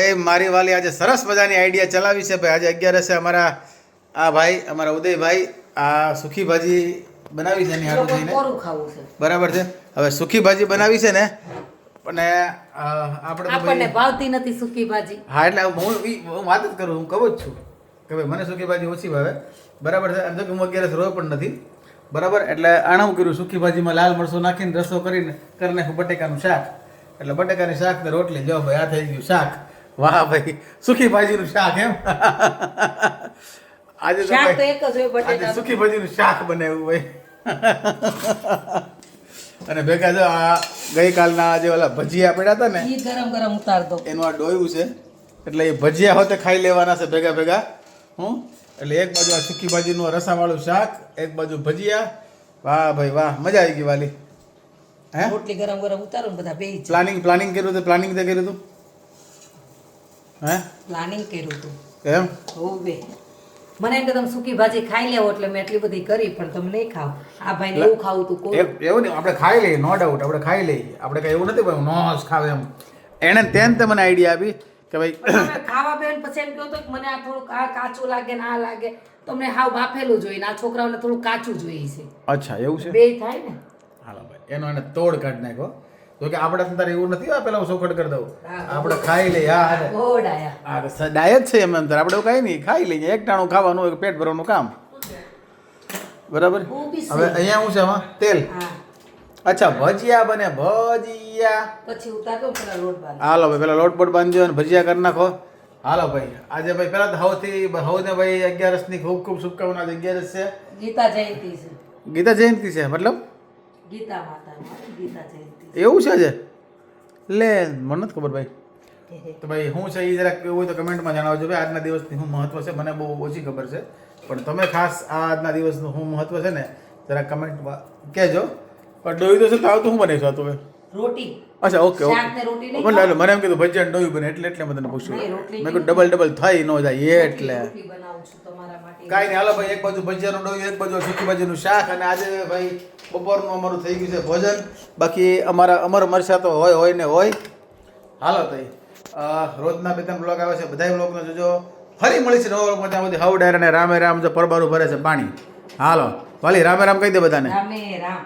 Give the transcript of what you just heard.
ભાઈ મારી વાલી આજે સરસ મજાની આઈડિયા ચલાવી છે ભાઈ. આજે 11 છે અમારા આ ભાઈ અમારા ઉદયભાઈ આ સુખી ભાજી બનાવી છે એની હાટું થઈને. બરાબર છે. હવે સુખી ભાજી બનાવી છે ને અને આપણને ભાવતી નથી સુખી ભાજી. હા એટલે હું વાત જ કરું, હું કહું જ છું કે ભાઈ મને સુખી ભાજી ઓછી ભાવે. બરાબર છે. અને જો કે હું 11 રોય પણ નથી. બરાબર. એટલે આણું કર્યું સુખી ભાજીમાં લાલ મરચું નાખીને રસો કરીને કરી નાખ્યું બટેકાનું શાક. એટલે બટેકાની શાક ને રોટલી જો ભાઈ આ થઈ ગયું શાક. વાહ ભાઈ સુખી ભાજીનું શાક એમ. આજે તો શાક તો એક જ હોય બટેકા. સુખી ભાજીનું શાક બનાવ્યું ભાઈ. અને ભેગા જો આ ગઈકાલના જે ઓલા ભજીયા પડ્યા હતા ને ઈ ગરમ ગરમ ઉતાર દો. એનું આ ડોયું છે. એટલે એ ભજીયા હોતે ખાઈ લેવાના છે ભેગા ભેગા. એટલે એક બાજુ આ સુકી ભાજીનું રસાવાળું શાક, એક બાજુ ભજીયા. વાહ ભાઈ વાહ, મજા આવી ગઈ વાલી. હે રોટલી ગરમ ગરમ ઉતારો ને બધા બેહી જાય. પ્લાનિંગ કર્યું હતું? પ્લાનિંગ તે કર્યું હતું? હે પ્લાનિંગ કર્યું હતું કેમ? હોવે મને એમ કે તમે સુકી ભાજી ખાઈ લેવો એટલે મેં એટલી બધી કરી, પણ તમે નહીં ખાવ. આ ભાઈને એવું ખાવું તું કોઈ એવું નહીં, આપણે ખાઈ લઈએ નો ડાઉટ, આપણે ખાઈ લઈએ. આપણે કઈ એવું નથી ભાઈ નો જ ખાવે એમ. એને તેમ તે મને આઈડિયા આપી કે ભાઈ તમે ખાવા બેન પછી એમ કહો તો કે મને આ થોડુંક આ કાચું લાગે ને આ લાગે. તમને હાવ બાફેલું જોઈએ ને આ છોકરાઓને થોડું કાચું જોઈએ છે. અચ્છા એવું છે. બે થાય ને. હાલો ભાઈ એનો એને તોડ કાઢ નાખો. જો કે આપણે તારે એવું નથી આ પેલા ચોખડ કરી દઉં. આપણે ખાઈ લઈએ. હા ઓડાયા ડાયટ છે એમ અંદર. આપણે કઈ નહીં ખાઈ લઈએ. એક ટાણું ખાવાનું હોય, પેટ ભરવાનું કામ. બરાબર. હવે અહીંયા શું છે આમાં? તેલ. અચ્છા ભજીયા બને. ભજીયા પછી ઉતાર દો પેલા લોટ બાંધ. હાલો ભાઈ પેલા લોટ બોટ બાંધજો અને ભજીયા કરી નાખો. હાલો ભાઈ આજે ભાઈ પેલા તો હવને ભાઈ 11 ની ખૂબ ખૂબ શુભકામના. 11 છે ગીતા જયંતિ છે. ગીતા જયંતિ છે મતલબ ગીતા માતા ગીતા જયંતિ એવું છે આજે? લે મને નથી ખબર ભાઈ. તો ભાઈ શું છે એ જરાક એવું હોય તો કમેન્ટમાં જણાવજો ભાઈ. આજના દિવસની શું મહત્વ છે મને બહુ ઓછી ખબર છે, પણ તમે ખાસ આ આજના દિવસનું શું મહત્વ છે ને જરાક કમેન્ટમાં કહેજો. પણ ડોયું તો છે તો આવતું શું બનાવીશું આ તો હવે? રોટી. અચ્છા ઓકે ઓકે. મને એમ કીધું ભજીયા ડોયું બને એટલે મેં તને પૂછ્યું. મેં કીધું ડબલ થઈ ન જાય એટલે કાંઈ નહીં. હાલો ભાઈ એક બાજુ ભજીયાનું ડોયું, એક બાજુ સુકી ભાજીનું શાક. અને આજે ભાઈ બપોરનું અમારું થઈ ગયું છે ભોજન. બાકી અમારા મરસા તો હોય ને હોય. હાલો ભાઈ રોજના 2-3 બ્લોગ આવે છે, બધા બ્લોગનો જોજો. ફરી મળી છે નવા બ્લોગમાં. ત્યાં સુધી હાઉ ડાયર અને રામે રામ જો પરબારું ભરે છે પાણી. હાલો વાલી રામે રામ કહી દે બધાને. રામે રામ.